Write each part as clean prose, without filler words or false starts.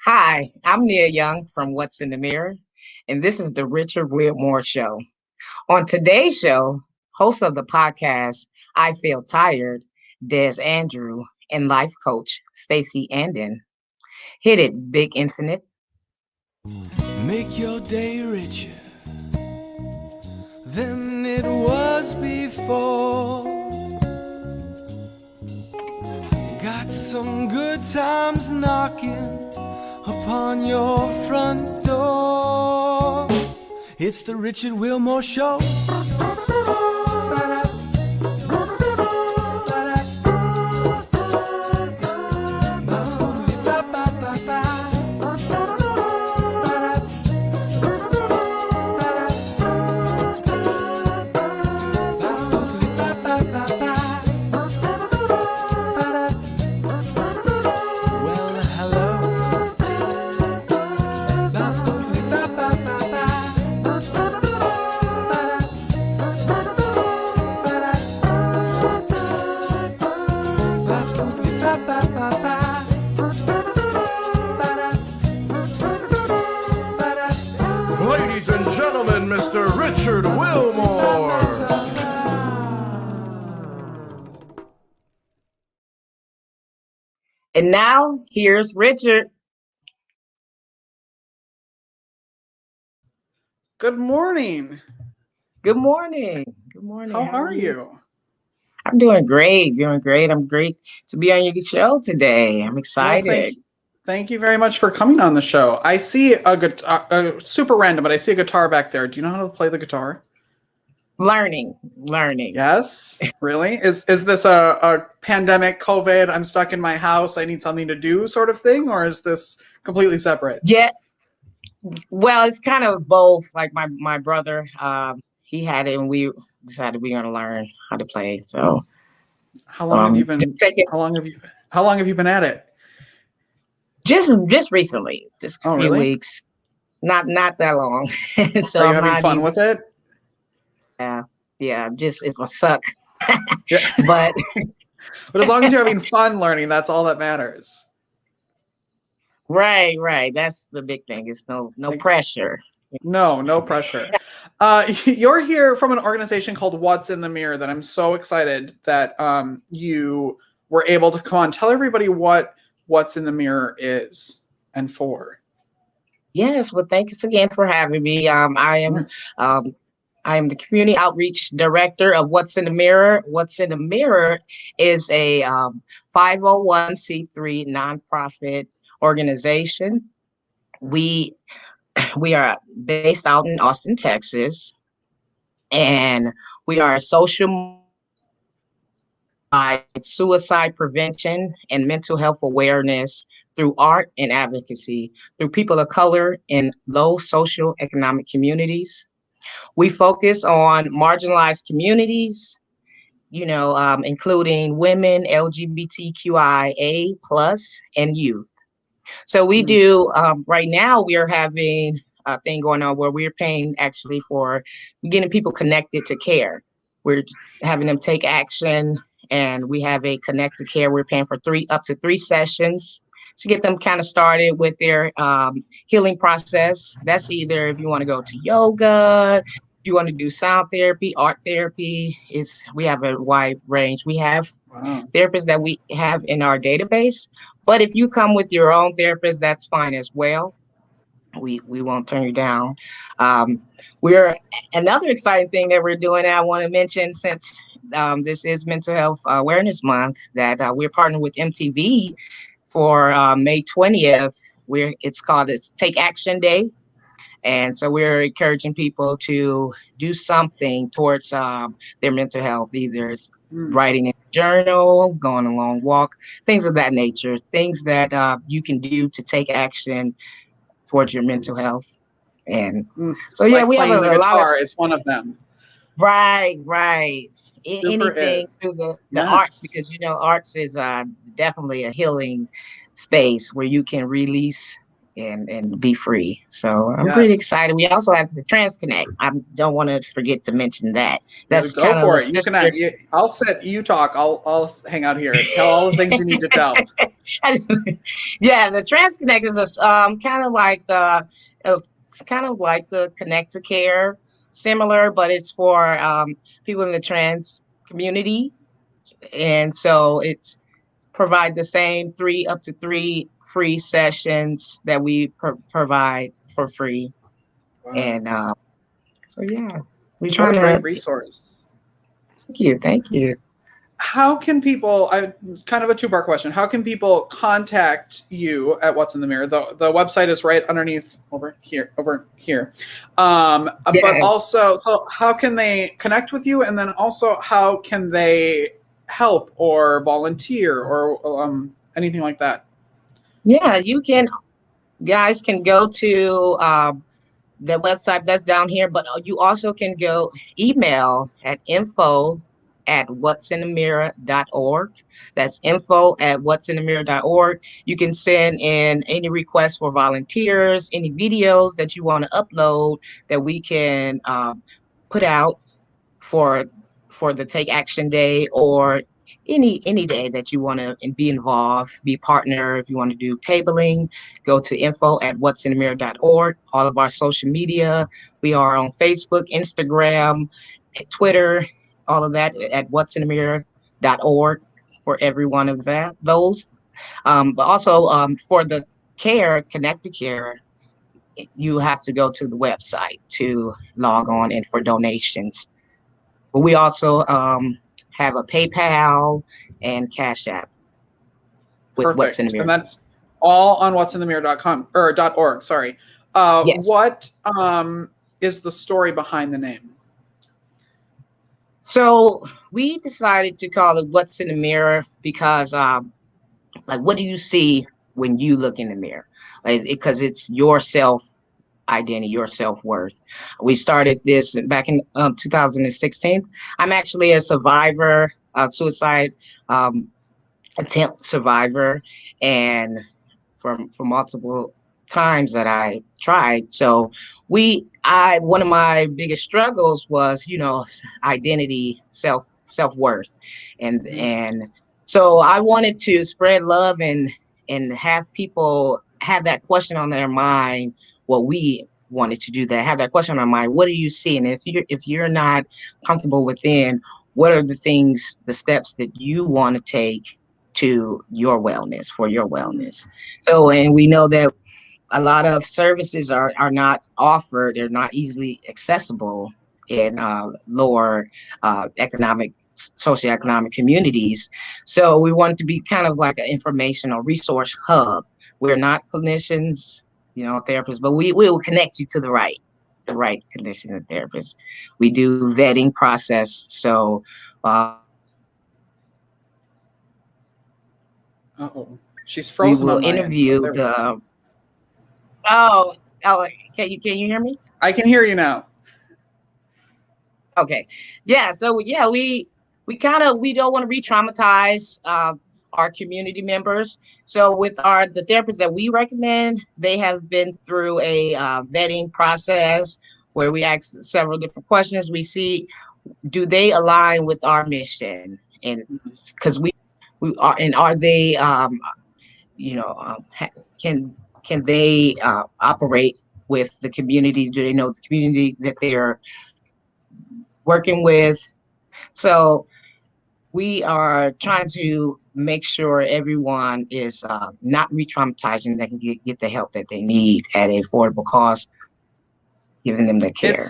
Hi, I'm Nia Young from What's in the Mirror, and this is the Richard Wilmore Show. On today's show, host of the podcast, I Feel Tired, DEZ Andrew, and life coach, Stacey Andon. Hit it, Big Infinite. Make your day richer than it was before. Got some good times knocking upon your front door. It's the Richard Wilmore Show. Ladies and gentlemen, Mr. Richard Wilmore. And now, here's Richard. Good morning. Good morning. Good morning. How are you? I'm doing great. I'm great to be on your show today. I'm excited. Well, thank you very much for coming on the show. I see a guitar, super random, but I see a guitar back there. Do you know how to play the guitar? Learning. Yes, really? Is this a pandemic, COVID, I'm stuck in my house, I need something to do sort of thing, or is this completely separate? Yeah. Well, it's kind of both. Like my brother, he had it, and we decided we're gonna learn how to play. So, How long have you been at it? Just recently, just a few really? weeks, not that long. So Are you I'm having fun with it? Yeah. Just it's my suck, Yeah. but But as long as you're having fun learning, that's all that matters. right. That's the big thing. It's no pressure. No pressure. You're here from an organization called What's in the Mirror that I'm so excited that you were able to come on. Tell everybody what What's in the Mirror is and for. Yes. Well, thanks again for having me. I am the community outreach director of What's in the Mirror. What's in the Mirror is a 501c3 nonprofit organization. We are based out in Austin, Texas, and we are a social suicide prevention and mental health awareness through art and advocacy through people of color in low social economic communities. We focus on marginalized communities, including women, LGBTQIA plus, and youth. So we do, right now we are having a thing going on where we're paying actually for getting people connected to care. We're having them take action, and we have a connected care. We're paying for up to three sessions to get them kind of started with their healing process. That's either if you want to go to yoga, if you want to do sound therapy, art therapy. We have a wide range. We have therapists that we have in our database, but if you come with your own therapist, that's fine as well. We won't turn you down. We're another exciting thing that we're doing that I want to mention, since this is Mental Health Awareness Month, that we're partnering with MTV for May 20th. It's called Take Action Day. And so we're encouraging people to do something towards their mental health, either it's writing in a journal, going a long walk, things of that nature, things that you can do to take action towards your mental health. And so, yeah, like we have a lot of. Is one of them. Right. Super Anything is. through the Yes. arts, because, arts is definitely a healing space where you can release and be free. So I'm Yeah. pretty excited. We also have the Trans Connect. I don't want to forget to mention that. Yeah, That's go kind of for the it. You can. sister. I'll sit. You talk. I'll hang out here. Tell all the things you need to tell. Yeah, the Trans Connect is a kind of like it's kind of like the Connect to Care, similar, but it's for people in the trans community, and so it's provide the same up to three free sessions that we provide for free. Wow. And so yeah, we're What a trying great to. resource. Thank you. How can people, kind of a two-part question. How can people contact you at What's in the Mirror? The website is right underneath over here. But Yes. also, so how can they connect with you? And then also, how can they help or volunteer or anything like that? Yeah, guys can go to the website that's down here, but you also can go email at info@whatsinthemirror.org. That's info@whatsinthemirror.org. You can send in any requests for volunteers, any videos that you want to upload that we can put out for the Take Action Day, or any day that you want to be involved, be a partner. If you want to do tabling, go to info@whatsinthemirror.org. All of our social media, we are on Facebook, Instagram, Twitter, all of that at whatsinthemirror.org for every one of those. But also for the Connect to Care, you have to go to the website to log on and for donations. But we also have a PayPal and Cash App with What's in the Perfect. And Mirror. that's all on what'sinthemirror.com or .org. Sorry. Yes. What is the story behind the name? So we decided to call it What's in the Mirror because, like, what do you see when you look in the mirror? Because it's your self identity, your self-worth. We started this back in 2016. I'm actually a survivor, suicide attempt survivor, and from multiple times that I tried. So one of my biggest struggles was, identity, self-worth. And so I wanted to spread love and have people have that question on their mind. What we wanted to do, that have that question on our mind. What do you see? And if you're not comfortable within, what are the steps that you want to take to your wellness, for your wellness? So, and we know that a lot of services are not offered, they're not easily accessible in lower socioeconomic communities. So we wanted to be kind of like an informational resource hub. We're not clinicians, therapists, but we will connect you to the right clinicians and therapists. We do vetting process. So Uh-oh. She's we frozen will on my end. interview the oh can you hear me? I can hear you now. Okay. Yeah. So yeah, we don't want to re-traumatize our community members. So with the therapists that we recommend, they have been through a vetting process where we ask several different questions. We see, do they align with our mission? And because we are, and are they can they operate with the community? Do they know the community that they're working with? So we are trying to make sure everyone is not re-traumatizing, that can get the help that they need at an affordable cost, giving them the care.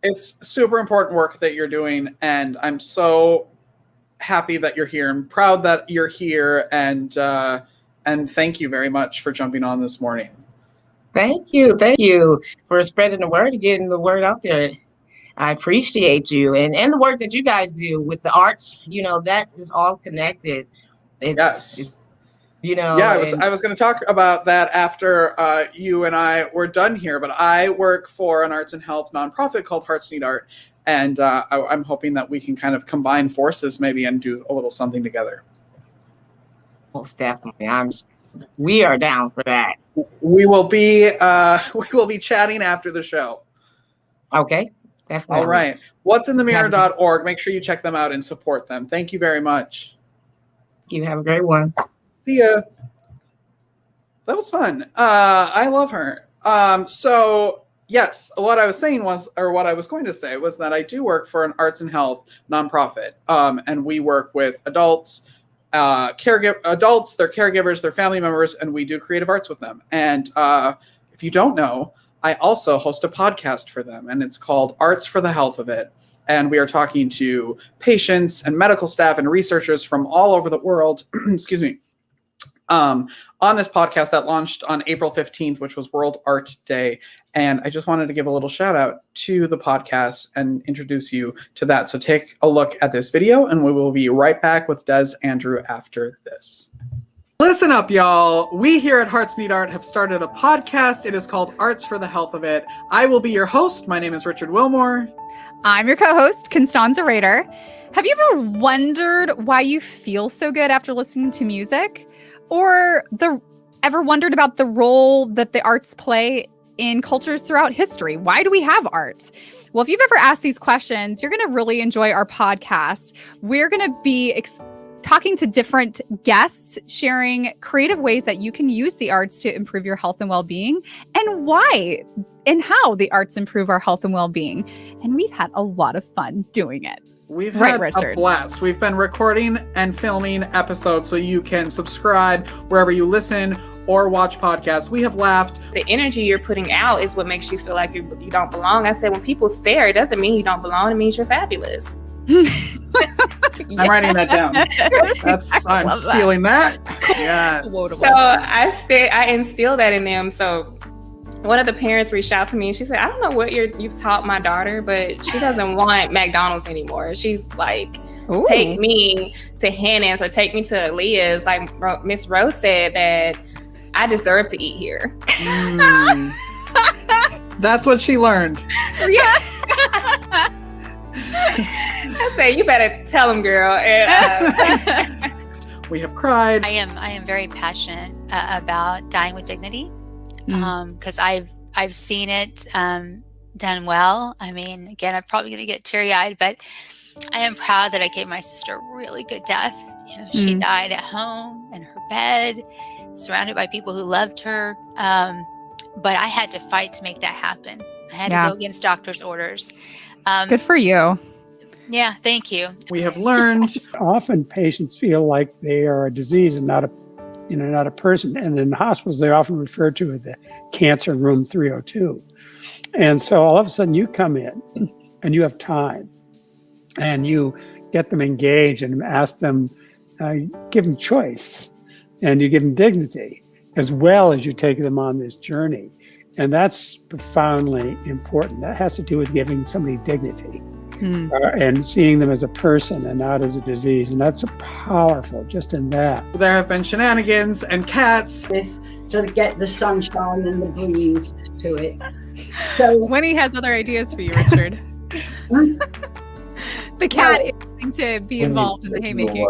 It's super important work that you're doing, and I'm so happy that you're here and proud that you're here, and thank you very much for jumping on this morning. Thank you for spreading the word and getting the word out there. I appreciate you and the work that you guys do with the arts. That is all connected. Yes. Yeah, I was going to talk about that after you and I were done here, but I work for an arts and health nonprofit called Hearts Need Art, and I'm hoping that we can kind of combine forces maybe and do a little something together. Most definitely. We are down for that. We will be chatting after the show. Okay. Definitely. All right. What'sinthemirror.org. Make sure you check them out and support them. Thank you very much. You have a great one. See ya. That was fun. I love her. So yes, what I was going to say was that I do work for an arts and health nonprofit. And we work with adults, adults, their caregivers, their family members, and we do creative arts with them. And if you don't know, I also host a podcast for them, and it's called Arts for the Health of It. And we are talking to patients and medical staff and researchers from all over the world, excuse me, on this podcast that launched on April 15th, which was World Art Day. And I just wanted to give a little shout out to the podcast and introduce you to that. So take a look at this video, and we will be right back with DEZ Andrew after this. Listen up, y'all. We here at Hearts Need Art have started a podcast. It is called Arts for the Health of It. I will be your host. My name is Richard Wilmore. I'm your co-host, Constanza Rader. Have you ever wondered why you feel so good after listening to music? Or ever wondered about the role that the arts play in cultures throughout history? Why do we have art? Well, if you've ever asked these questions, you're going to really enjoy our podcast. We're going to be talking to different guests, sharing creative ways that you can use the arts to improve your health and well-being, and why and how the arts improve our health and well-being. And we've had a lot of fun doing it. We've had a blast. We've been recording and filming episodes so you can subscribe wherever you listen or watch podcasts. We have laughed. The energy you're putting out is what makes you feel like you don't belong. I said, when people stare, it doesn't mean you don't belong. It means you're fabulous. I'm writing that down. I'm stealing that. Yeah. So I instilled that in them. So one of the parents reached out to me and she said, I don't know what you've taught my daughter, but she doesn't want McDonald's anymore. She's like, ooh, take me to Hannah's or take me to Leah's. Like Miss Rose said that I deserve to eat here. That's what she learned. Yeah. I say, you better tell them, girl. And, we have cried. I am very passionate about dying with dignity, because I've seen it done well. I mean, again, I'm probably going to get teary-eyed, but I am proud that I gave my sister a really good death. You know, she died at home in her bed, surrounded by people who loved her. But I had to fight to make that happen. I had to go against doctor's orders. Good for you. Yeah, thank you. We have learned. Often patients feel like they are a disease and not a person. And in hospitals, they're often referred to as the cancer room 302. And so all of a sudden you come in and you have time and you get them engaged and ask them, give them choice and you give them dignity as well as you take them on this journey. And that's profoundly important. That has to do with giving somebody dignity and seeing them as a person and not as a disease. And that's powerful just in that. There have been shenanigans and cats. This to get the sunshine and the breeze to it. So Winnie has other ideas for you, Richard. The cat is going to be involved in the haymaking.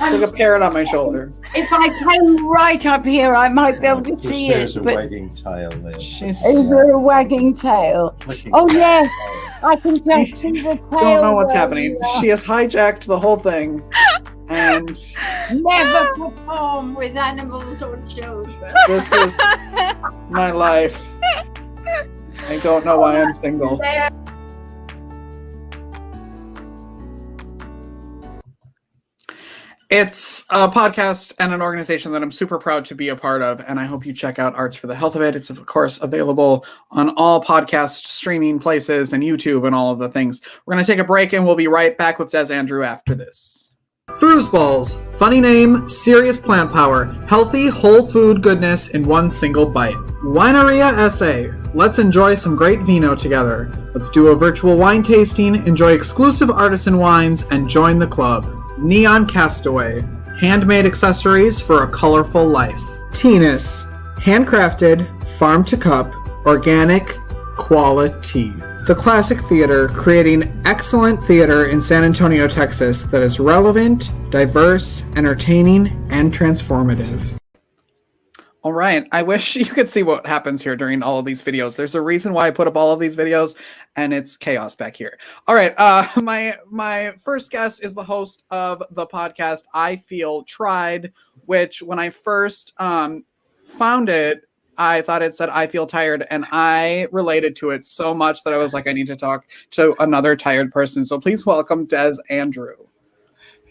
It's like a parrot on my shoulder. if I came right up here, I might be able to see it. There's a But wagging tail there. is there a wagging tail? Oh yes, I can just see the tail. Don't know what's happening. there. She has hijacked the whole thing. And Never perform with animals or children. this is my life. I don't know why I'm single. It's a podcast and an organization that I'm super proud to be a part of, and I hope you check out Arts for the Health of It. It's, of course, available on all podcast streaming places and YouTube and all of the things. We're going to take a break, and we'll be right back with DEZ Andrew after this. Foosballs. Funny name, serious plant power, healthy whole food goodness in one single bite. Wineria SA. Let's enjoy some great vino together. Let's do a virtual wine tasting, enjoy exclusive artisan wines, and join the club. Neon Castaway. Handmade accessories for a colorful life. Teenus. Handcrafted, farm to cup, organic, quality. The Classic Theater, creating excellent theater in San Antonio, Texas that is relevant, diverse, entertaining, and transformative. All right. I wish you could see what happens here during all of these videos. There's a reason why I put up all of these videos, and it's chaos back here. All right. My first guest is the host of the podcast I Feel Tried, which when I first found it, I thought it said I feel tired, and I related to it so much that I was like, I need to talk to another tired person. So please welcome DEZ Andrew.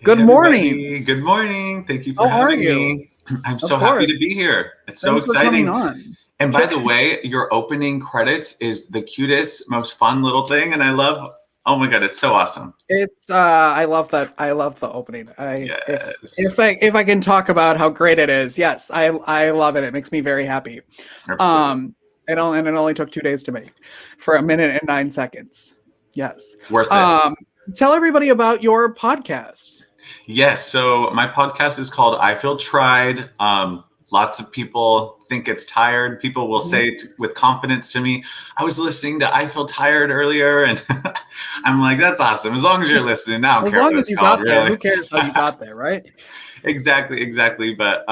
Good morning. Good morning. Thank you for How are having you? me. I'm so happy to be here. It's so Thanks for coming exciting. on. And by the way, your opening credits is the cutest, most fun little thing. And I love, oh my God, it's so awesome. It's I love that. I love the opening. Yes. If I can talk about how great it is, yes, I love it. It makes me very happy. Absolutely. It only took 2 days to make for 1 minute and 9 seconds. Yes. Worth it. Tell everybody about your podcast. Yes. So my podcast is called I Feel Tried. Lots of people think it's tired. People will say it with confidence to me, I was listening to I Feel Tired earlier. And I'm like, that's awesome. As long as you're listening now. As long as you got there, who cares how you got there, right? Exactly. But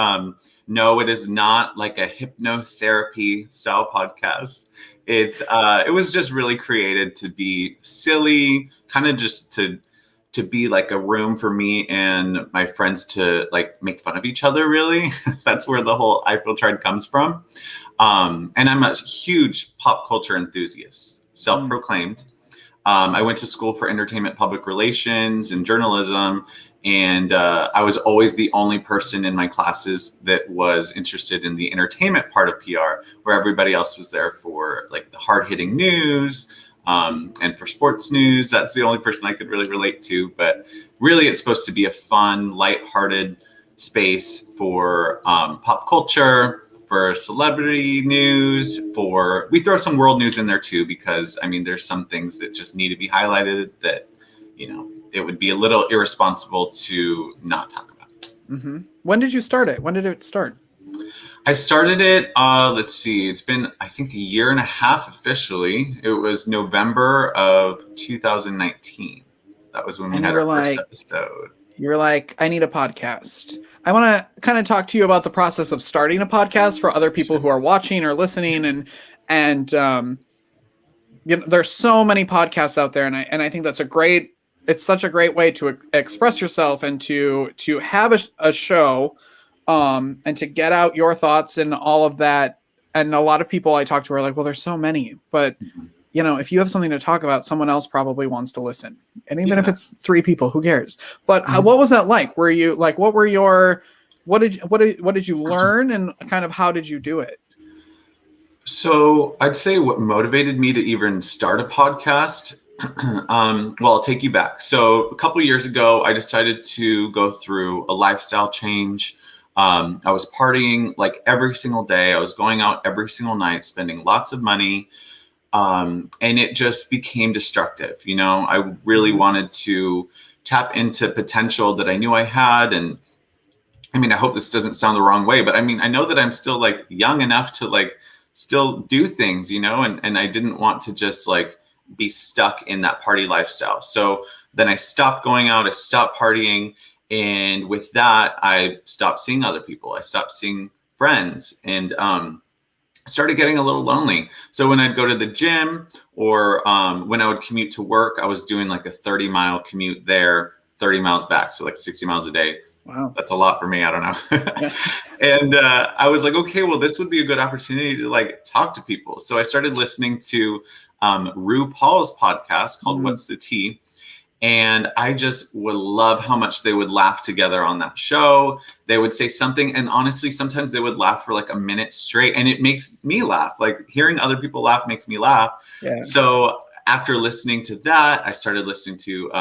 no, it is not like a hypnotherapy style podcast. It was just really created to be silly, kind of just to be like a room for me and my friends to like make fun of each other, really. That's where the whole I Feel Tried comes from. And I'm a huge pop culture enthusiast, self-proclaimed. I went to school for entertainment, public relations, and journalism. And I was always the only person in my classes that was interested in the entertainment part of PR, where everybody else was there for like the hard-hitting news, and for sports news. That's the only person I could really relate to. But really, it's supposed to be a fun, lighthearted space for pop culture, for celebrity news, we throw some world news in there too, because I mean, there's some things that just need to be highlighted that, it would be a little irresponsible to not talk about. Mm-hmm. When did you start it? When did it start? I started it, let's see, it's been, I think, 1.5 years officially. It was November of 2019. That was when we had our first episode. You were like, I need a podcast. I want to kind of talk to you about the process of starting a podcast for other people who are watching or listening. And there's so many podcasts out there. And I think it's such a great way to express yourself and to have a show, and to get out your thoughts and all of that. And a lot of people I talk to are like, well, there's so many, but if you have something to talk about, someone else probably wants to listen. And even if it's 3 people, who cares? But what was that like? Were you like, what did you learn, and kind of how did you do it? So I'd say what motivated me to even start a podcast, well, I'll take you back. So a couple of years ago, I decided to go through a lifestyle change. I was partying like every single day. I was going out every single night, spending lots of money. And it just became destructive. I really wanted to tap into potential that I knew I had. And I mean, I hope this doesn't sound the wrong way, but I mean, I know that I'm still like young enough to like still do things, and I didn't want to just like be stuck in that party lifestyle. So then I stopped going out, I stopped partying. And with that, I stopped seeing other people. I stopped seeing friends, and started getting a little lonely. So when I'd go to the gym, or when I would commute to work, I was doing like a 30-mile commute there, 30 miles back. So like 60 miles a day. Wow. That's a lot for me. I don't know. And I was like, okay, well, this would be a good opportunity to like talk to people. So I started listening to RuPaul's podcast called What's the Tea? And I just would love how much they would laugh together on that show. They would say something, and honestly, sometimes they would laugh for like a minute straight, and it makes me laugh. Like hearing other people laugh makes me laugh. Yeah. So after listening to that, I started listening to,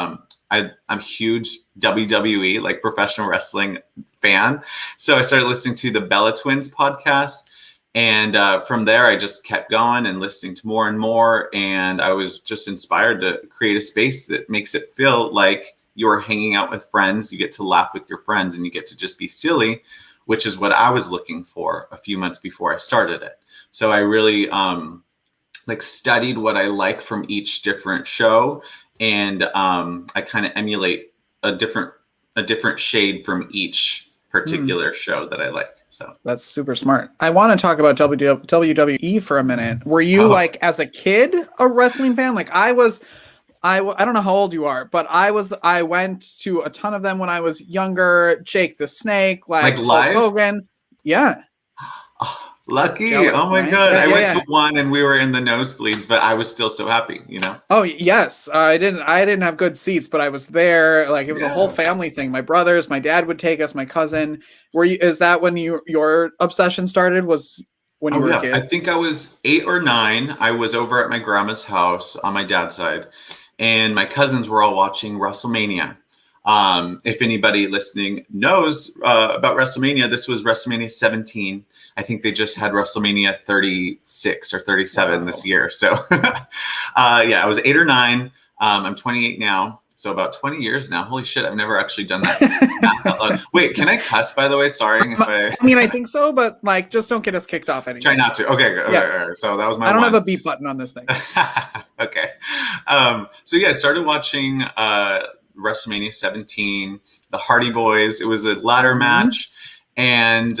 I'm a huge WWE, like professional wrestling fan. So I started listening to the Bella Twins podcast. And from there, I just kept going and listening to more and more. And I was just inspired to create a space that makes it feel like you're hanging out with friends. You get to laugh with your friends, and you get to just be silly, which is what I was looking for a few months before I started it. So I really studied what I like from each different show. And I kind of emulate a different shade from each particular show that I like. So that's super smart. I want to talk about WWE for a minute. Were you like as a kid a wrestling fan? Like I was. I don't know how old you are, but I went to a ton of them when I was younger. Jake the Snake, like Hulk live? Hogan. Yeah. Lucky. Jealous, oh my right? God. Yeah, I went yeah. to one and we were in the nosebleeds, but I was still so happy, you know? Oh yes. I didn't have good seats, but I was there. Like it was a whole family thing. My brothers, my dad would take us, my cousin. Is that when your obsession started? Was when you were a kid? I think I was 8 or 9. I was over at my grandma's house on my dad's side, and my cousins were all watching WrestleMania. If anybody listening knows about WrestleMania, this was WrestleMania 17. I think they just had WrestleMania 36 or 37 this year. So I was 8 or 9. I'm 28 now. So about 20 years now. Holy shit, I've never actually done that. Wait, can I cuss, by the way? Sorry. I mean, I think so, but like, just don't get us kicked off anymore. Try not to. Okay, good. Yeah. Okay. So that was my I don't one. have a beep button on this thing. Okay. I started watching WrestleMania 17, the Hardy Boys. It was a ladder match, and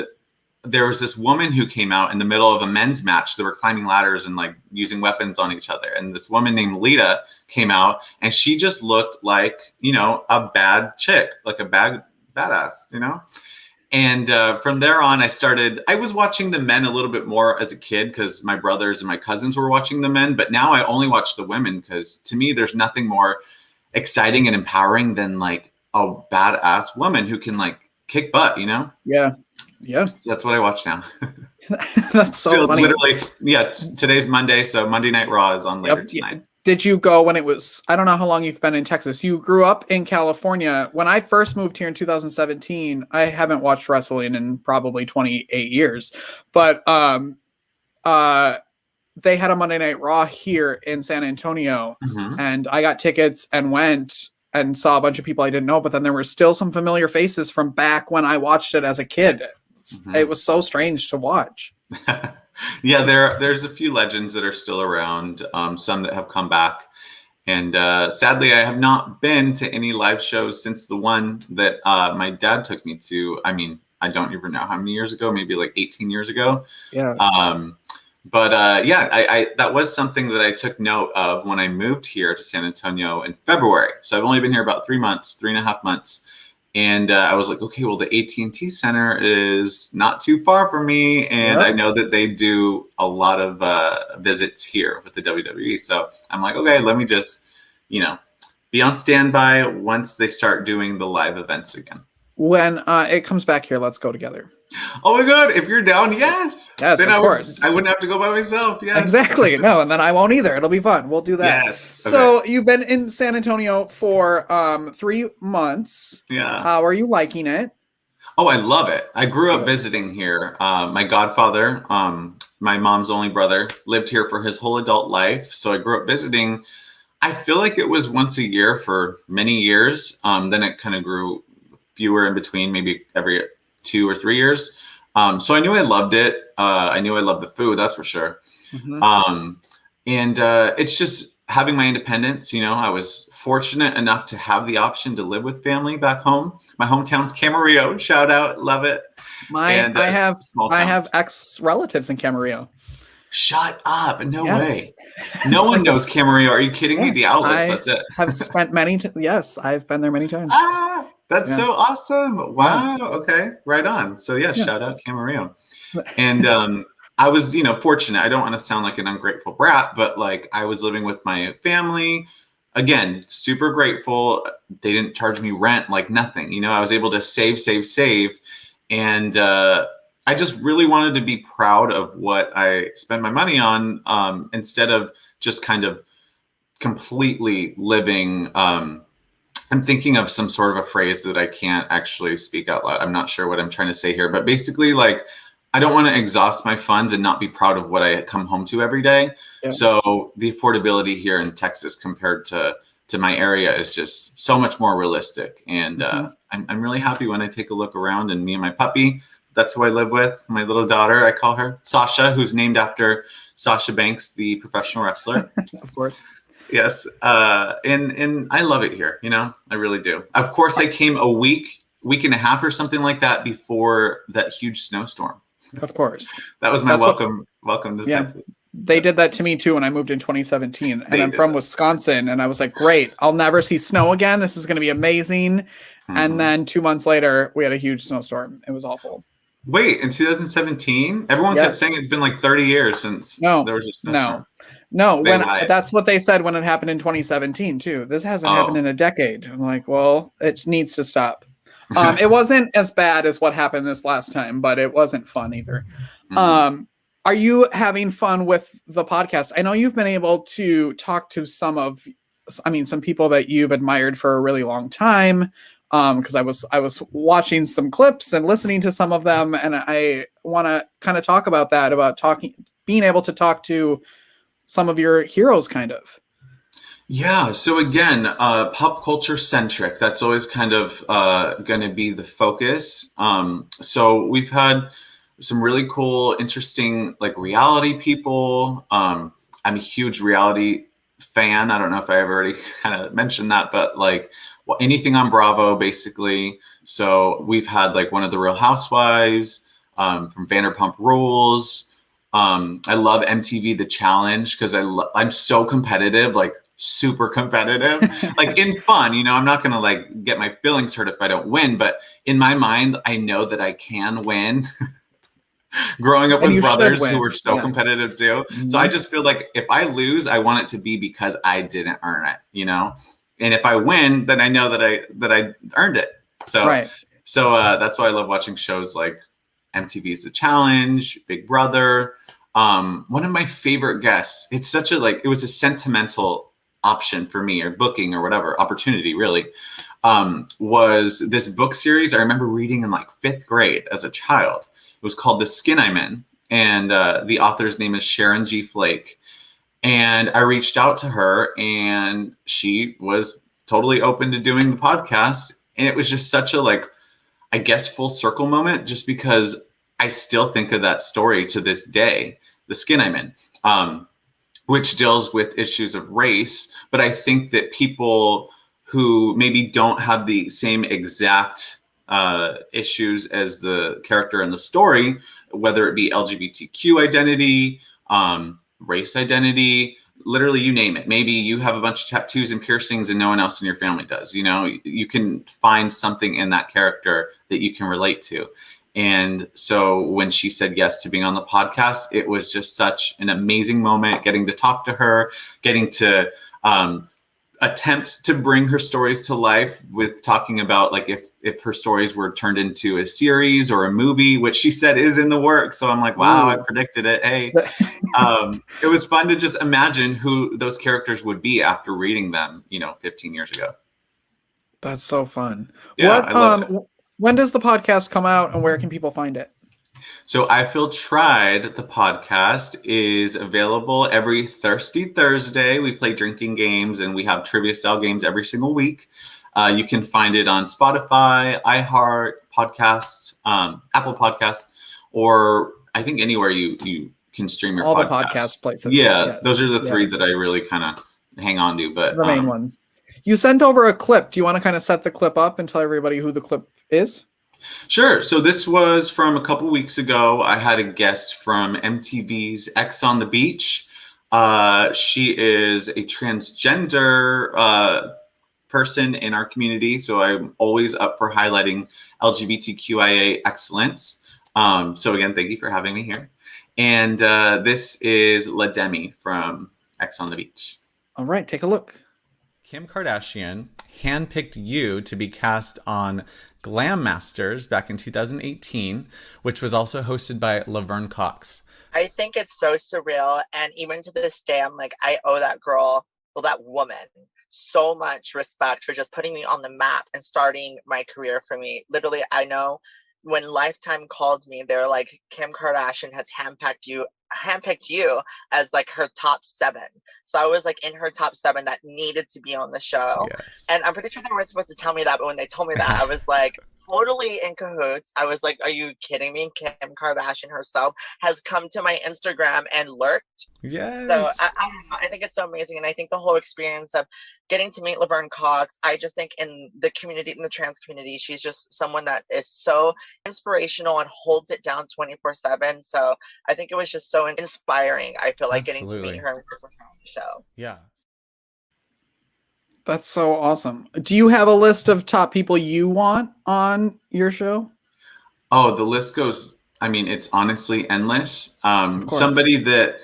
there was this woman who came out in the middle of a men's match. They were climbing ladders and like using weapons on each other. And this woman named Lita came out, and she just looked like, a bad chick, like a badass, And from there on, I was watching the men a little bit more as a kid because my brothers and my cousins were watching the men. But now I only watch the women because to me, there's nothing more exciting and empowering than like a badass woman who can like kick butt, Yeah. Yeah. So that's what I watch now. That's so funny. Literally, today's Monday, so Monday Night Raw is on later tonight. Did you go when it was, I don't know how long you've been in Texas. You grew up in California. When I first moved here in 2017, I haven't watched wrestling in probably 28 years, but they had a Monday Night Raw here in San Antonio, and I got tickets and went and saw a bunch of people I didn't know, but then there were still some familiar faces from back when I watched it as a kid. It was so strange to watch. Yeah, there's a few legends that are still around, some that have come back. And sadly, I have not been to any live shows since the one that my dad took me to. I mean, I don't even know how many years ago, maybe like 18 years ago. Yeah. I that was something that I took note of when I moved here to San Antonio in February. So I've only been here about 3.5 months. And I was like, okay, well, the AT&T Center is not too far from me. And I know that they do a lot of visits here with the WWE. So I'm like, okay, let me just, be on standby once they start doing the live events again. When it comes back here, let's go together. Oh my God, if you're down, yes. Yes, then of course. I wouldn't have to go by myself. Yes. Exactly. No, and then I won't either. It'll be fun. We'll do that. Yes. Okay. So you've been in San Antonio for 3 months. Yeah. How are you liking it? Oh, I love it. I grew up visiting here. My godfather, my mom's only brother, lived here for his whole adult life. So I grew up visiting. I feel like it was once a year for many years. Then it kind of grew fewer in between, maybe every 2 or 3 years. So I knew I loved it. I knew I loved the food, that's for sure. It's just having my independence. I was fortunate enough to have the option to live with family back home. My hometown's Camarillo. Shout out, love it. I have ex-relatives in Camarillo. Shut up! No way. No one knows Camarillo. Are you kidding me? The outlets. That's it. Have spent yes, I've been there many times. That's so awesome. Wow. Okay. Right on. So shout out Camarillo. And I was, fortunate. I don't want to sound like an ungrateful brat, but like I was living with my family. Again, super grateful. They didn't charge me rent, like nothing. I was able to save. And I just really wanted to be proud of what I spend my money on, instead of just kind of completely living. I'm thinking of some sort of a phrase that I can't actually speak out loud. I'm not sure what I'm trying to say here, but basically like, I don't want to exhaust my funds and not be proud of what I come home to every day. Yeah. So the affordability here in Texas compared to my area is just so much more realistic. And I'm really happy when I take a look around, and me and my puppy, that's who I live with, my little daughter, I call her Sasha, who's named after Sasha Banks, the professional wrestler. Of course. Yes. And I love it here. I really do. Of course, I came a week week and a half or something like that before that huge snowstorm. Of course. That was my welcome to Texas. They did that to me too when I moved in 2017, and I'm from Wisconsin, and I was like, great, I'll never see snow again. This is going to be amazing. Mm-hmm. And then 2 months later, we had a huge snowstorm. It was awful. Wait, in 2017? Everyone kept saying it's been like 30 years since there was a snowstorm. No, that's what they said when it happened in 2017 too. This hasn't happened in a decade. I'm like, well, it needs to stop. It wasn't as bad as what happened this last time, but it wasn't fun either. Mm-hmm. Are you having fun with the podcast? I know you've been able to talk to some people that you've admired for a really long time. Because I was watching some clips and listening to some of them, and I want to kind of talk about that, about being able to talk to some of your heroes, kind of. Yeah. So again, pop culture centric. That's always kind of going to be the focus. So we've had some really cool, interesting, like reality people. I'm a huge reality fan. I don't know if I ever already kind of mentioned that, but like anything on Bravo, basically. So we've had like one of the Real Housewives, from Vanderpump Rules. I love MTV The Challenge because I'm so competitive, like super competitive, like in fun, I'm not going to like get my feelings hurt if I don't win, but in my mind, I know that I can win. Growing up with brothers who were so competitive too. Mm-hmm. So I just feel like if I lose, I want it to be because I didn't earn it, And if I win, then I know that I earned it. So that's why I love watching shows like MTV's The Challenge, Big Brother. One of my favorite guests, it was a sentimental option for me, or booking or whatever, opportunity really, was this book series I remember reading in like 5th grade as a child. It was called The Skin I'm In, and the author's name is Sharon G. Flake. And I reached out to her, and she was totally open to doing the podcast. And it was just such a, I guess, full circle moment, just because I still think of that story to this day, The Skin I'm In, which deals with issues of race. But I think that people who maybe don't have the same exact issues as the character in the story, whether it be LGBTQ identity, race identity, literally you name it. Maybe you have a bunch of tattoos and piercings and no one else in your family does. You can find something in that character that you can relate to. And so when she said yes to being on the podcast, it was just such an amazing moment, getting to talk to her, getting to attempt to bring her stories to life with talking about if her stories were turned into a series or a movie, which she said is in the works. So I'm like, wow, I predicted it. Hey, it was fun to just imagine who those characters would be after reading them, 15 years ago. That's so fun. Yeah, I love it. When does the podcast come out, and where can people find it? So I Feel Tried, the podcast, is available every Thirsty Thursday. We play drinking games, and we have trivia style games every single week. You can find it on Spotify, iHeart Podcasts, Apple Podcasts, or I think anywhere you can stream your all podcast. The podcast places. Yeah, yes. Those are the three that I really kind of hang on to. But the main ones. You sent over a clip. Do you want to kind of set the clip up and tell everybody who the clip is? Sure. So this was from a couple weeks ago. I had a guest from MTV's X on the Beach. She is a transgender person in our community, so I'm always up for highlighting LGBTQIA excellence. So again, thank you for having me here. And this is La Demi from X on the Beach. All right, take a look. Kim Kardashian handpicked you to be cast on Glam Masters back in 2018, which was also hosted by Laverne Cox. I think it's so surreal, and even to this day, I'm like, I owe that girl, well, that woman, so much respect for just putting me on the map and starting my career for me. Literally, I know when Lifetime called me, they were like, Kim Kardashian has handpicked you as like her top 7. So I was like in her top 7 that needed to be on the show. Yes. And I'm pretty sure they weren't supposed to tell me that, but when they told me that, I was like, totally in cahoots. I was like, are you kidding me? Kim Kardashian herself has come to my Instagram and lurked. Yes. So I don't know. I think it's so amazing. And I think the whole experience of getting to meet Laverne Cox, I just think in the community, in the trans community, she's just someone that is so inspirational and holds it down 24/7. So I think it was just so inspiring. I feel like getting to meet her in person on the show. Yeah. That's so awesome. Do you have a list of top people you want on your show? Oh, the list goes, I mean, it's honestly endless. Somebody that,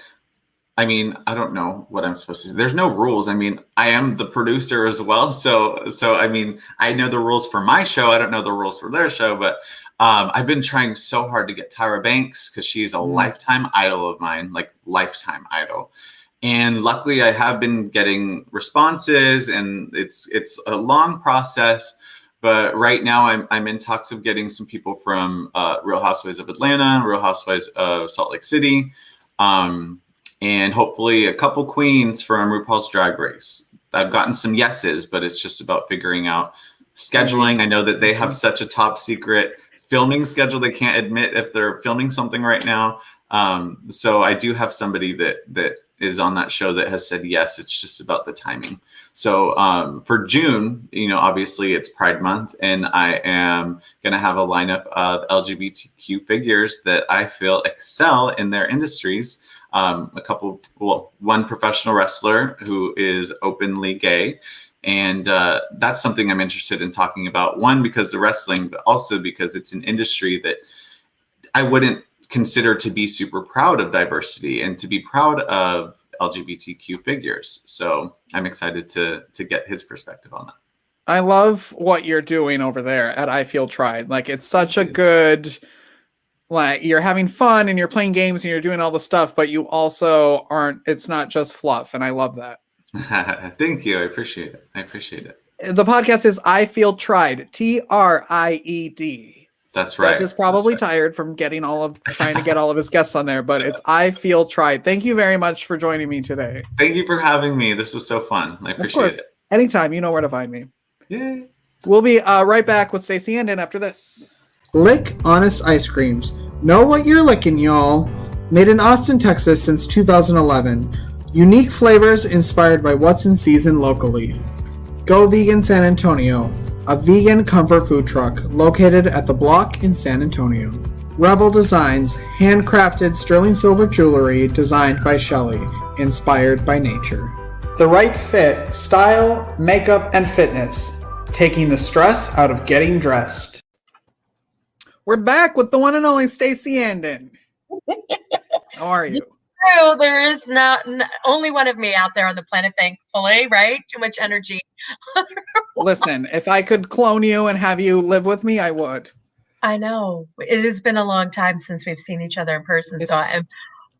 I mean, I don't know what I'm supposed to say. There's no rules. I mean, I am the producer as well. So I mean, I know the rules for my show. I don't know the rules for their show, but I've been trying so hard to get Tyra Banks because she's a lifetime idol of mine, like lifetime idol. And luckily I have been getting responses, and it's a long process, but right now I'm in talks of getting some people from Real Housewives of Atlanta, Real Housewives of Salt Lake City, and hopefully a couple queens from RuPaul's Drag Race. I've gotten some yeses, but it's just about figuring out scheduling. I know that they have such a top secret filming schedule. They can't admit if they're filming something right now. So I do have somebody that is on that show that has said yes. It's just about the timing. So for June, you know, obviously it's Pride Month, and I am going to have a lineup of LGBTQ figures that I feel excel in their industries. One professional wrestler who is openly gay. And that's something I'm interested in talking about. One, because the wrestling, but also because it's an industry that I wouldn't consider to be super proud of diversity and to be proud of LGBTQ figures. So I'm excited to get his perspective on that. I love what you're doing over there at I Feel Tried. Like, it's such a good, like, you're having fun and you're playing games and you're doing all the stuff, but you also aren't, it's not just fluff. And I love that. Thank you. I appreciate it. The podcast is I Feel Tried, TRIED. That's right. Des is probably tired from trying to get all of his guests on there, but it's I Feel Tried. Thank you very much for joining me today. Thank you for having me. This was so fun. I appreciate it. Anytime, you know where to find me. Yay. We'll be right back with Stacey Andon after this. Lick Honest Ice Creams. Know what you're licking, y'all. Made in Austin, Texas since 2011. Unique flavors inspired by what's in season locally. Go Vegan San Antonio, a vegan comfort food truck located at The Block in San Antonio. Rebel Designs, handcrafted sterling silver jewelry designed by Shelley, inspired by nature. The Right Fit, style, makeup, and fitness, taking the stress out of getting dressed. We're back with the one and only Stacey Andon. How are you? There is not only one of me out there on the planet, thankfully, right? Too much energy. Listen, if I could clone you and have you live with me, I would. I know. It has been a long time since we've seen each other in person, so I am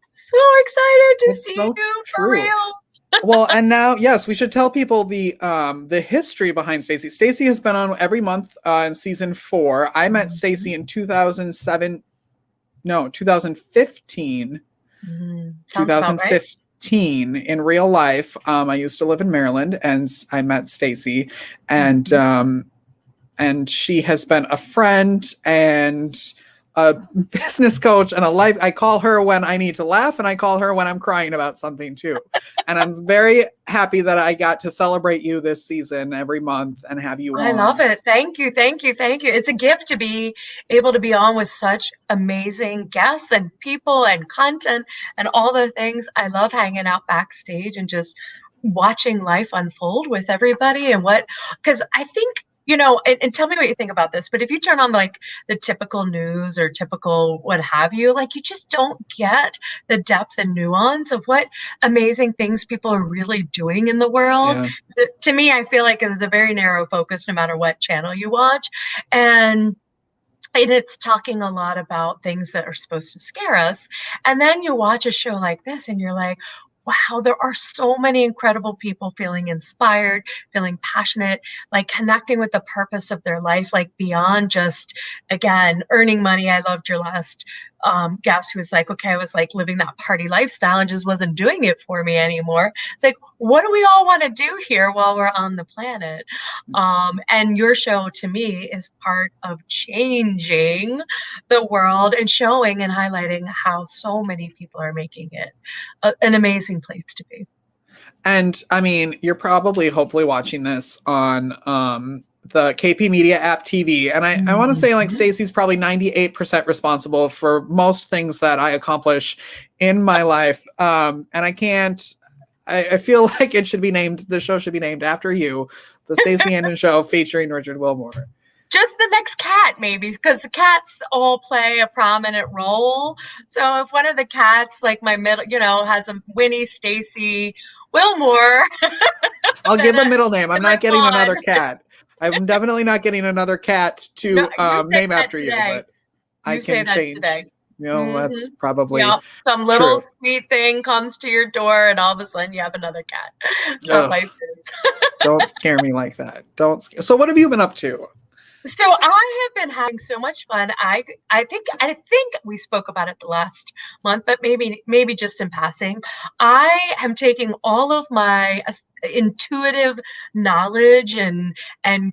so excited to see you for real. Well, and now, yes, we should tell people the history behind Stacey. Stacey has been on every month in season 4. I met Stacey in 2015. 2015 in real life. I used to live in Maryland, and I met Stacey, and she has been a friend and a business coach and a life. I call her when I need to laugh, and I call her when I'm crying about something too. And I'm very happy that I got to celebrate you this season every month and have you on. I love it. Thank you. It's a gift to be able to be on with such amazing guests and people and content and all the things. I love hanging out backstage and just watching life unfold with everybody because I think, and tell me what you think about this, but if you turn on like the typical news or typical what have you, like you just don't get the depth and nuance of what amazing things people are really doing in the world. Yeah. To me, I feel like it is a very narrow focus no matter what channel you watch. And it's talking a lot about things that are supposed to scare us. And then you watch a show like this and you're like, wow, there are so many incredible people feeling inspired, feeling passionate, like connecting with the purpose of their life, like beyond just, again, earning money. I loved your last guest who was like, okay, I was like living that party lifestyle and just wasn't doing it for me anymore. It's like, what do we all want to do here while we're on the planet? And your show to me is part of changing the world and showing and highlighting how so many people are making it an amazing place to be. And I mean, you're probably hopefully watching this on the KP Media app TV. And I want to say, like, Stacey's probably 98% responsible for most things that I accomplish in my life. And I feel like it should be named, the show should be named after you, the Stacey Andon Show featuring Richard Wilmore. Just the next cat, maybe, because the cats all play a prominent role. So if one of the cats, like my middle, has a Winnie, Stacey, Wilmore. I'll give a middle name. I'm not getting another cat. I'm definitely not getting another cat to name after you, but I can change. Today. That's probably some little sweet thing comes to your door, and all of a sudden you have another cat. So life is. Don't scare me like that. So what have you been up to? So I have been having so much fun. I think we spoke about it the last month, but maybe just in passing. I am taking all of my intuitive knowledge and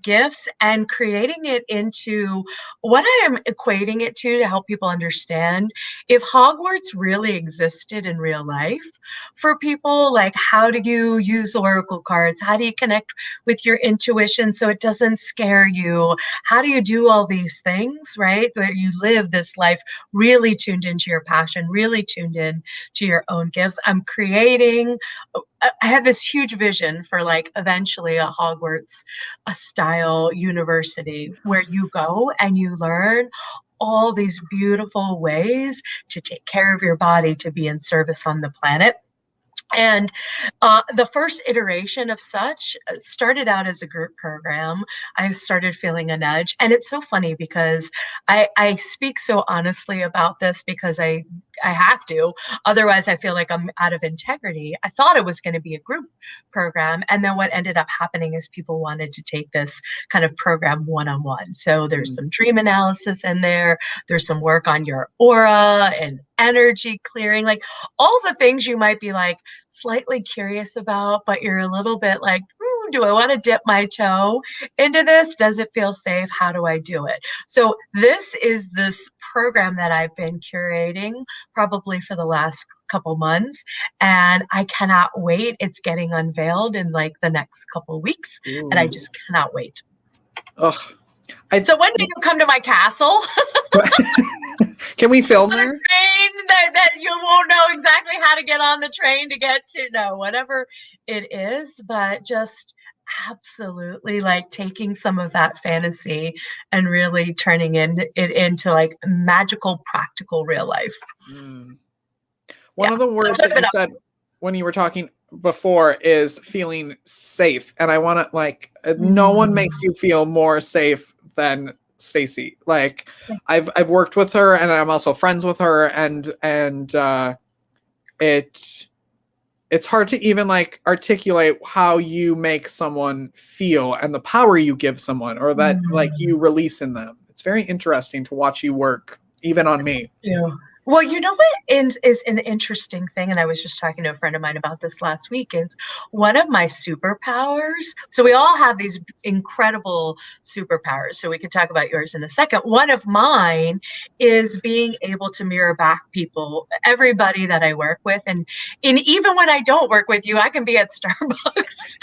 gifts and creating it into what I am equating it to help people understand if Hogwarts really existed in real life for people. Like, how do you use oracle cards? How do you connect with your intuition so it doesn't scare you? How do you do all these things, right? Where you live this life really tuned into your passion, really tuned in to your own gifts. I'm creating, I have this huge vision for, like, eventually a Hogwarts style university where you go and you learn all these beautiful ways to take care of your body, to be in service on the planet. And the first iteration of such started out as a group program. I started feeling a nudge. And it's so funny because I speak so honestly about this because I have to. Otherwise, I feel like I'm out of integrity. I thought it was going to be a group program. And then what ended up happening is people wanted to take this kind of program one-on-one. So there's some dream analysis in there. There's some work on your aura and energy clearing, like all the things you might be like slightly curious about, but you're a little bit like, do I want to dip my toe into this? Does it feel safe? How do I do it? So this is this program that I've been curating probably for the last couple months, and I cannot wait. It's getting unveiled in like the next couple weeks, and I just cannot wait. So when do you come to my castle? Can we film there? Train that you won't know exactly how to get on the train to get to whatever it is, but just absolutely like taking some of that fantasy and really turning it into like magical, practical real life. One of the words that you said when you were talking before is feeling safe, and I want to like no one makes you feel more safe than Stacey. Like I've worked with her, and I'm also friends with her, and it's hard to even like articulate how you make someone feel and the power you give someone, or that like you release in them. It's very interesting to watch you work, even on me. Yeah. Well, you know what is an interesting thing, and I was just talking to a friend of mine about this last week, is one of my superpowers. So we all have these incredible superpowers. So we could talk about yours in a second. One of mine is being able to mirror back people, everybody that I work with. And even when I don't work with you, I can be at Starbucks.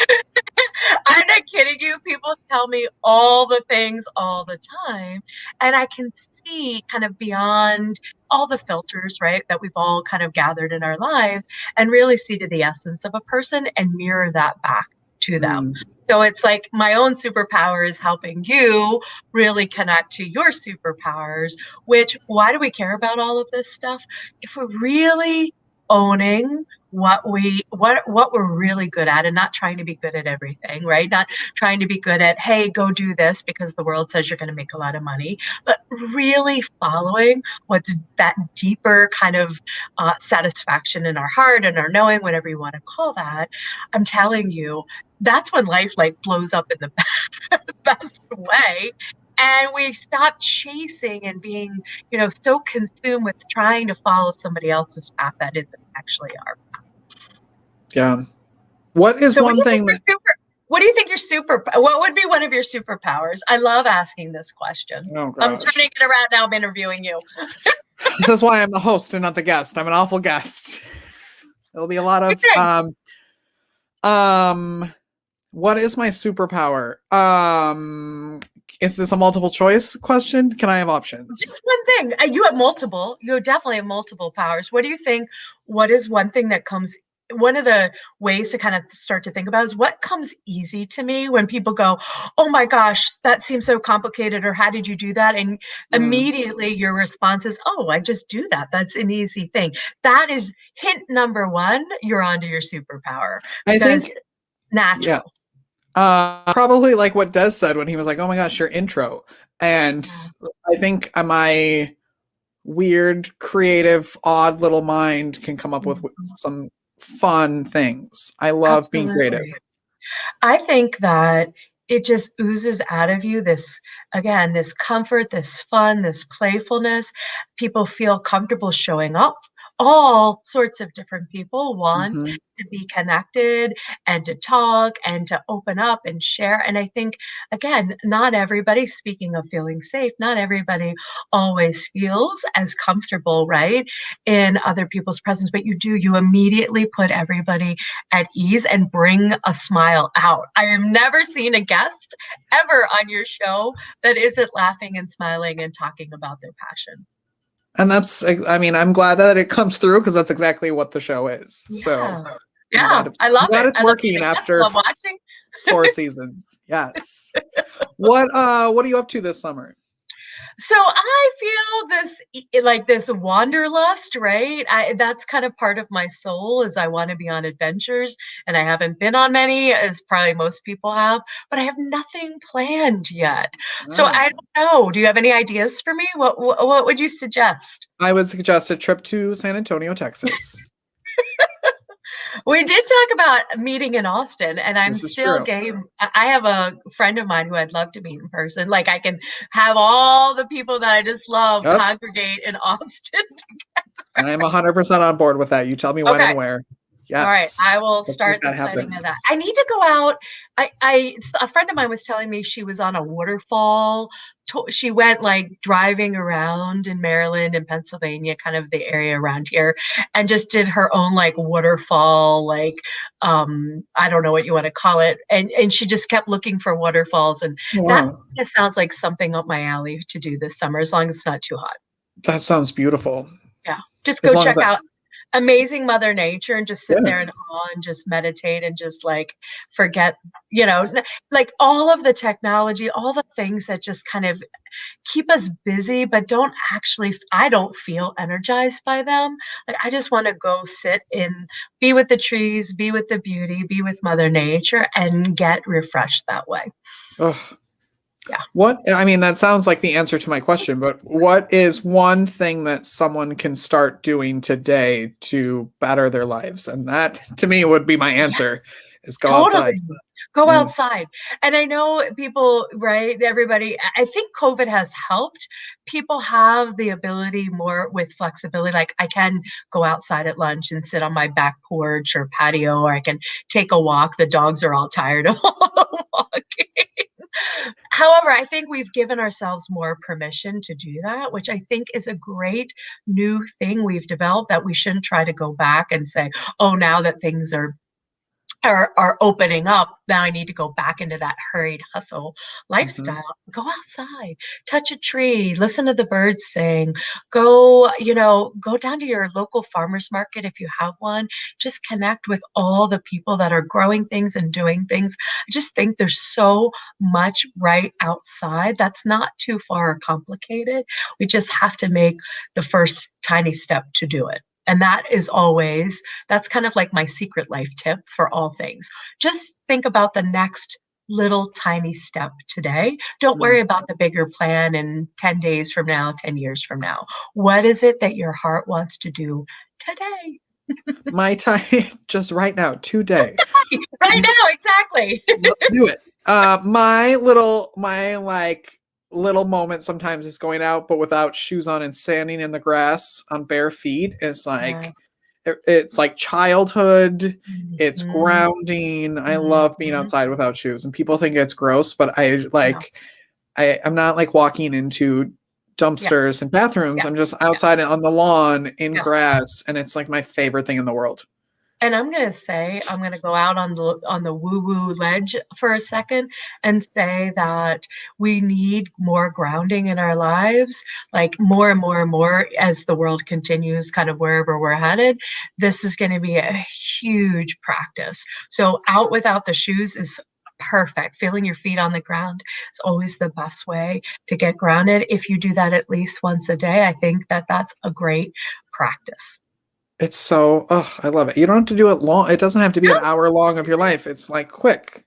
I'm not kidding you. People tell me all the things all the time. And I can see kind of beyond all the filters, right, that we've all kind of gathered in our lives, and really see to the essence of a person and mirror that back to them. So it's like my own superpower is helping you really connect to your superpowers, which, why do we care about all of this stuff? If we're really owning what we're really good at, and not trying to be good at everything, right? Not trying to be good at, hey, go do this because the world says you're going to make a lot of money, but really following what's that deeper kind of satisfaction in our heart and our knowing, whatever you want to call that. I'm telling you, that's when life like blows up in the best way. and we stop chasing and being, so consumed with trying to follow somebody else's path that isn't actually our path. Yeah. What is one thing that what do you think what would be one of your superpowers? I love asking this question. Oh, I'm turning it around now. I'm interviewing you. This is why I'm the host and not the guest. I'm an awful guest. There'll be a lot of what is my superpower? Is this a multiple choice question? Can I have options? Just one thing. You have multiple. You definitely have multiple powers. What do you think? What is one thing that comes? One of the ways to kind of start to think about is what comes easy to me when people go, "Oh my gosh, that seems so complicated," or "How did you do that?" And immediately your response is, "Oh, I just do that. That's an easy thing." That is hint number one. You're onto your superpower. I think natural. Yeah. Probably like what Des said when he was like, "Oh my gosh, your intro." And I think my weird, creative, odd little mind can come up with some fun things. I love being creative. I think that it just oozes out of you this comfort, this fun, this playfulness. People feel comfortable showing up. All sorts of different people want to be connected and to talk and to open up and share. And I think, again, not everybody, speaking of feeling safe, not everybody always feels as comfortable, right, in other people's presence, but you immediately put everybody at ease and bring a smile out. I have never seen a guest ever on your show that isn't laughing and smiling and talking about their passion. And that's, I mean, I'm glad that it comes through because that's exactly what the show is. So yeah, I love it. It's working after 4 seasons. Yes. What are you up to this summer? So I feel this wanderlust, right? That's kind of part of my soul is I want to be on adventures, and I haven't been on many, as probably most people have, but I have nothing planned yet. So I don't know. Do you have any ideas for me? What would you suggest? I would suggest a trip to San Antonio, Texas. We did talk about meeting in Austin, and I'm still game. I have a friend of mine who I'd love to meet in person. Like I can have all the people that I just love congregate in Austin together. I'm 100% on board with that. You tell me when and where. Yes. All right, I will start the planning of that. I need to go out. A friend of mine was telling me she was on a waterfall. She went like driving around in Maryland and Pennsylvania, kind of the area around here, and just did her own like waterfall, like I don't know what you want to call it. And she just kept looking for waterfalls, and that sounds like something up my alley to do this summer, as long as it's not too hot. That sounds beautiful. Yeah, just go check out amazing Mother Nature and just sit there in awe and just meditate and just like forget, like all of the technology, all the things that just kind of keep us busy, but I don't feel energized by them. Like I just want to go sit and be with the trees, be with the beauty, be with Mother Nature and get refreshed that way. Ugh. Yeah. I mean, that sounds like the answer to my question, but what is one thing that someone can start doing today to better their lives? And that to me would be my answer is go outside. Go outside. And I know people, right? Everybody, I think COVID has helped. People have the ability more with flexibility. Like I can go outside at lunch and sit on my back porch or patio, or I can take a walk. The dogs are all tired of all the walking. However, I think we've given ourselves more permission to do that, which I think is a great new thing we've developed, that we shouldn't try to go back and say, oh, now that things are opening up, now I need to go back into that hurried hustle lifestyle. Go outside, touch a tree, listen to the birds sing, go down to your local farmer's market if you have one. Just connect with all the people that are growing things and doing things. I just think there's so much right outside that's not too far or complicated. We just have to make the first tiny step to do it. And that's kind of like my secret life tip for all things. Just think about the next little tiny step today. Don't worry about the bigger plan in 10 days from now, 10 years from now. What is it that your heart wants to do today? My time, just right now, today. Right now, exactly. Let's do it. My little moment sometimes is going out, but without shoes on and standing in the grass on bare feet is like, it's like childhood. It's grounding. I love being outside without shoes, and people think it's gross, but I'm not like walking into dumpsters and bathrooms. I'm just outside on the lawn in grass, and it's like my favorite thing in the world. And I'm gonna go out on the woo-woo ledge for a second and say that we need more grounding in our lives, like more and more and more as the world continues kind of wherever we're headed. This is going to be a huge practice. So out without the shoes is perfect. Feeling your feet on the ground is always the best way to get grounded. If you do that at least once a day, I think that that's a great practice. It's so, I love it. You don't have to do it long. It doesn't have to be an hour long of your life. It's like quick.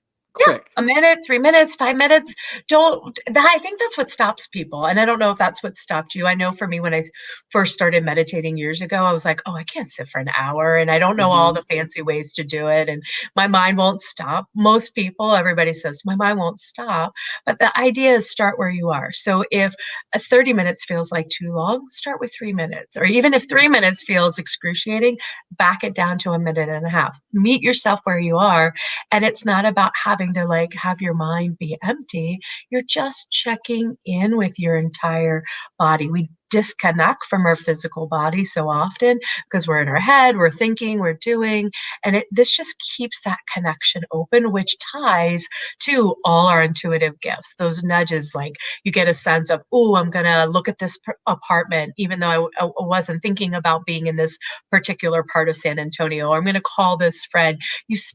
A minute, 3 minutes, 5 minutes. I think that's what stops people. And I don't know if that's what stopped you. I know for me, when I first started meditating years ago, I was like, oh, I can't sit for an hour. And I don't know all the fancy ways to do it. And my mind won't stop. Most people, everybody says, my mind won't stop. But the idea is start where you are. So if 30 minutes feels like too long, start with 3 minutes. Or even if 3 minutes feels excruciating, back it down to a minute and a half. Meet yourself where you are. And it's not about having to like have your mind be empty. You're just checking in with your entire body. We disconnect from our physical body so often because we're in our head, we're thinking, we're doing, and this just keeps that connection open, which ties to all our intuitive gifts. Those nudges, like you get a sense of, oh, I'm gonna look at this apartment, even though I wasn't thinking about being in this particular part of San Antonio, or I'm gonna call this friend.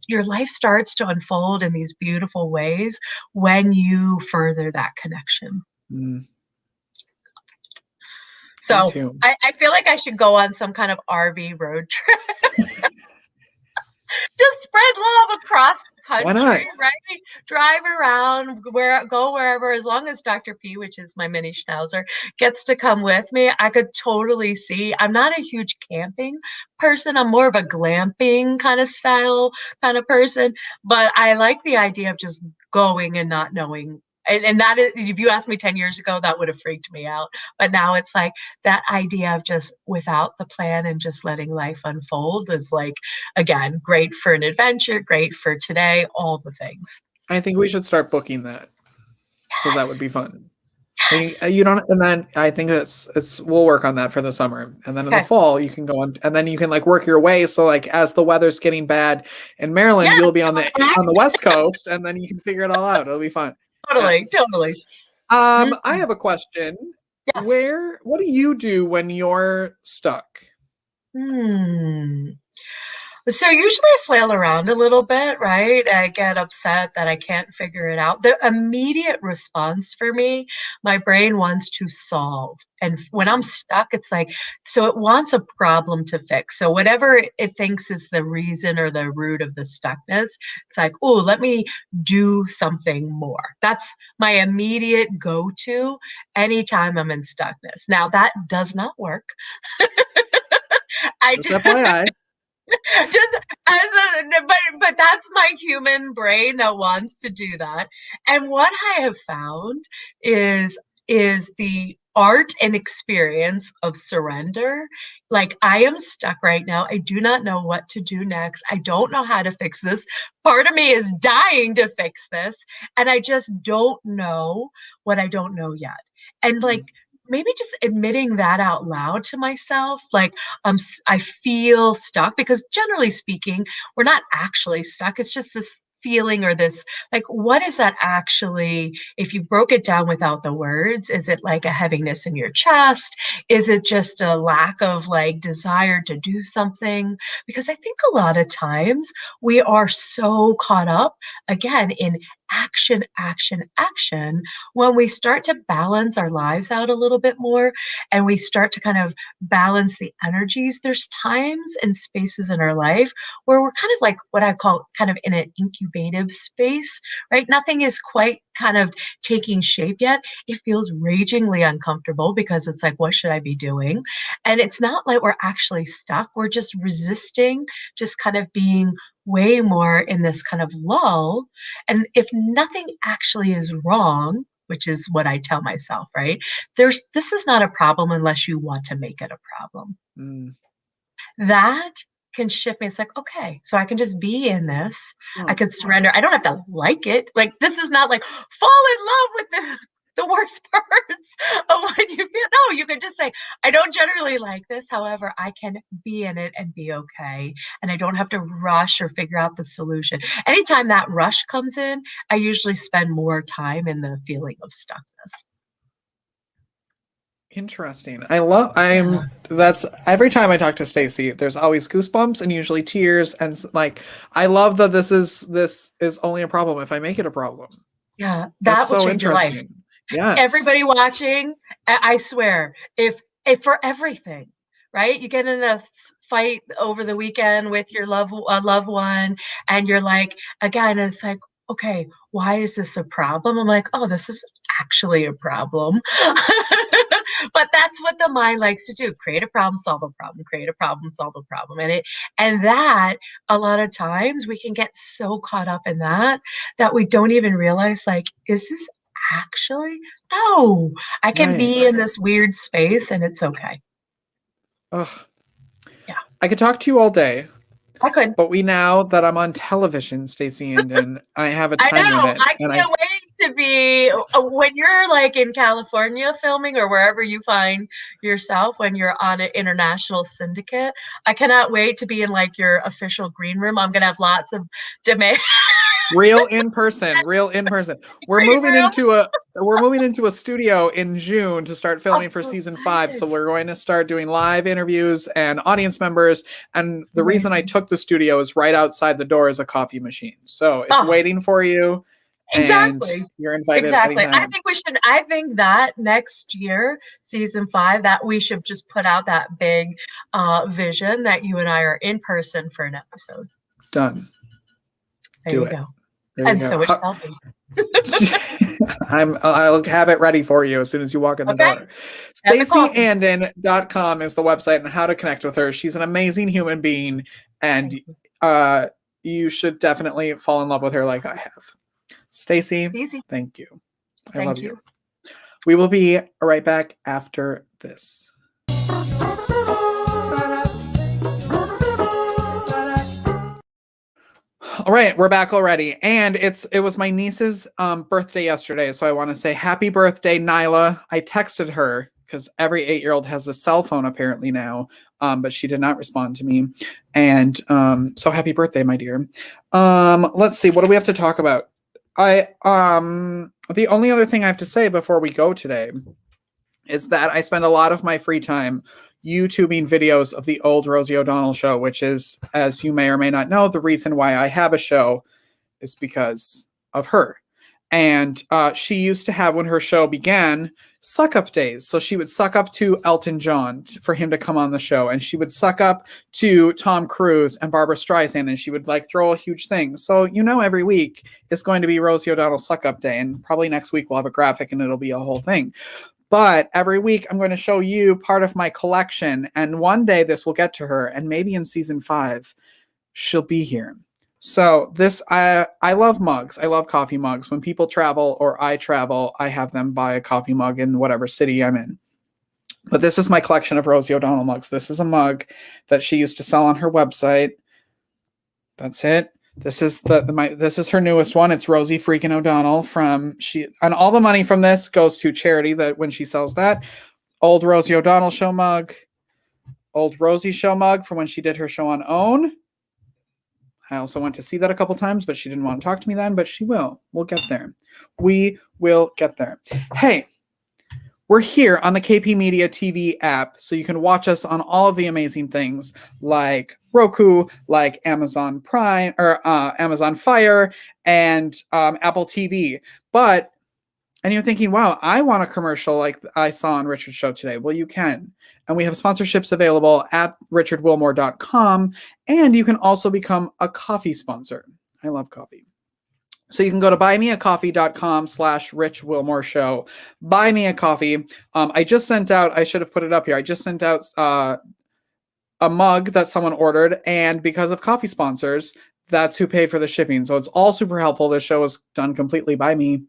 Your life starts to unfold in these beautiful ways when you further that connection. So I feel like I should go on some kind of RV road trip. Just spread love across the country, right? Drive around, go wherever, as long as Dr. P, which is my mini schnauzer, gets to come with me. I could totally see. I'm not a huge camping person. I'm more of a glamping kind of style kind of person, but I like the idea of just going and not knowing. And that is, if you asked me 10 years ago, that would have freaked me out. But now it's like that idea of just without the plan and just letting life unfold is like, again, great for an adventure, great for today, all the things. I think we should start booking that because that would be fun. You don't, and then I think we'll work on that for the summer, and then in the fall you can go on, and then you can like work your way. So like as the weather's getting bad in Maryland, you'll be on the West Coast, and then you can figure it all out. It'll be fun. Totally. I have a question. Yes. What do you do when you're stuck? So usually I flail around a little bit, right? I get upset that I can't figure it out. The immediate response for me, my brain wants to solve. And when I'm stuck, it's like, so it wants a problem to fix. So whatever it thinks is the reason or the root of the stuckness, it's like, oh, let me do something more. That's my immediate go-to anytime I'm in stuckness. Now that does not work. FYI. But that's my human brain that wants to do that. And what I have found is the art and experience of surrender. Like, I am stuck right now. I do not know what to do next. I don't know how to fix this. Part of me is dying to fix this. And I just don't know what I don't know yet. And like, maybe just admitting that out loud to myself, like I feel stuck, because generally speaking, we're not actually stuck. It's just this feeling or this, like, what is that actually, if you broke it down without the words? Is it like a heaviness in your chest? Is it just a lack of like desire to do something? Because I think a lot of times we are so caught up again in action, when we start to balance our lives out a little bit more and we start to kind of balance the energies, there's times and spaces in our life where we're kind of like what I call kind of in an incubative space, right? Nothing is quite kind of taking shape yet. It feels ragingly uncomfortable because it's like, what should I be doing? And it's not like we're actually stuck. We're just resisting, just kind of being way more in this kind of lull. And if nothing actually is wrong, which is what I tell myself, right? This is not a problem unless you want to make it a problem. That can shift me. It's like, okay, so I can just be in this. I can surrender. I don't have to like it. Like, this is not like fall in love with the worst parts of when you feel. No, you can just say, I don't generally like this. However, I can be in it and be okay. And I don't have to rush or figure out the solution. Anytime that rush comes in, I usually spend more time in the feeling of stuckness. Interesting. That's every time I talk to Stacey, there's always goosebumps and usually tears. And like, I love that this is only a problem if I make it a problem. Yeah, That's that will so change your life. Yes. Everybody watching, I swear, if for everything, right? You get in a fight over the weekend with your loved one, and you're like, again, it's like, okay, why is this a problem? I'm like, oh, this is actually a problem. But that's what the mind likes to do: create a problem, solve a problem, create a problem, solve a problem. And that a lot of times we can get so caught up in that we don't even realize, like, is this actually? No, I can be in this weird space and it's okay. Ugh. Yeah. I could talk to you all day. I could. But now that I'm on television, Stacey Andon, I have a time limit. I can't wait to be when you're like in California filming or wherever you find yourself when you're on an international syndicate. I cannot wait to be in like your official green room. I'm gonna have lots of demand. Real in person. We're moving into a studio in June to start filming for season 5. So we're going to start doing live interviews and audience members. And the reason I took the studio is right outside the door is a coffee machine. So it's waiting for you. Exactly. And you're invited. Exactly. Anytime. I think that next year, season 5, that we should just put out that big vision that you and I are in person for an episode. Done. There you go. And so it shall be. I'll have it ready for you as soon as you walk in the door. StaceyAndon.com is the website and how to connect with her. She's an amazing human being, and you should definitely fall in love with her like I have. Stacey, thank you. I love you. We will be right back after this. All right, we're back already. And it was my niece's birthday yesterday. So I want to say happy birthday, Nyla. I texted her because every 8-year-old has a cell phone apparently now. But she did not respond to me. And so happy birthday, my dear. Let's see, what do we have to talk about? The only other thing I have to say before we go today is that I spend a lot of my free time YouTubing videos of the old Rosie O'Donnell show, which is, as you may or may not know, the reason why I have a show is because of her. And she used to have, when her show began, suck up days. So she would suck up to Elton John for him to come on the show. And she would suck up to Tom Cruise and Barbara Streisand. And she would like throw a huge thing. So, every week is going to be Rosie O'Donnell suck up day. And probably next week we'll have a graphic and it'll be a whole thing. But every week I'm going to show you part of my collection. And one day this will get to her. And maybe in season 5, she'll be here. So I love mugs. I love coffee mugs. When people travel or I travel, I have them buy a coffee mug in whatever city I'm in. But this is my collection of Rosie O'Donnell mugs. This is a mug that she used to sell on her website. That's it. This is this is her newest one. It's Rosie freaking O'Donnell and all the money from this goes to charity that when she sells that. Old Rosie O'Donnell show mug. Old Rosie show mug from when she did her show on OWN. I also went to see that a couple times, but she didn't want to talk to me then, but she will. We'll get there. We will get there. Hey, we're here on the KP Media TV app, so you can watch us on all of the amazing things like Roku, like Amazon Prime, or Amazon Fire, and Apple TV. And you're thinking, wow, I want a commercial like I saw on Richard's show today. Well, you can. And we have sponsorships available at richardwilmore.com. And you can also become a coffee sponsor. I love coffee. So you can go to buymeacoffee.com/Rich Wilmore Show. Buy me a coffee. I just sent out, I should have put it up here. I just sent out a mug that someone ordered. And because of coffee sponsors, that's who paid for the shipping. So it's all super helpful. This show is done completely by me.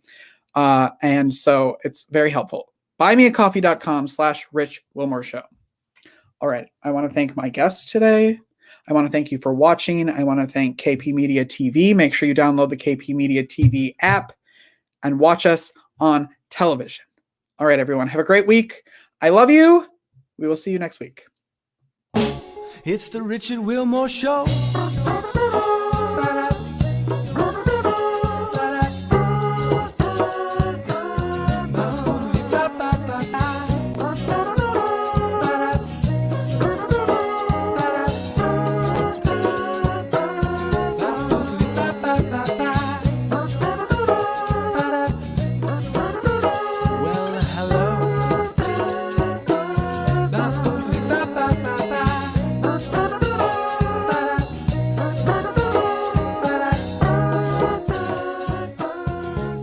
And so it's very helpful. buymeacoffee.com/Rich Wilmore Show. All right. I want to thank my guests today. I want to thank you for watching. I want to thank KP Media TV. Make sure you download the KP Media TV app and watch us on television. All right, everyone. Have a great week. I love you. We will see you next week. It's the Richard Wilmore Show.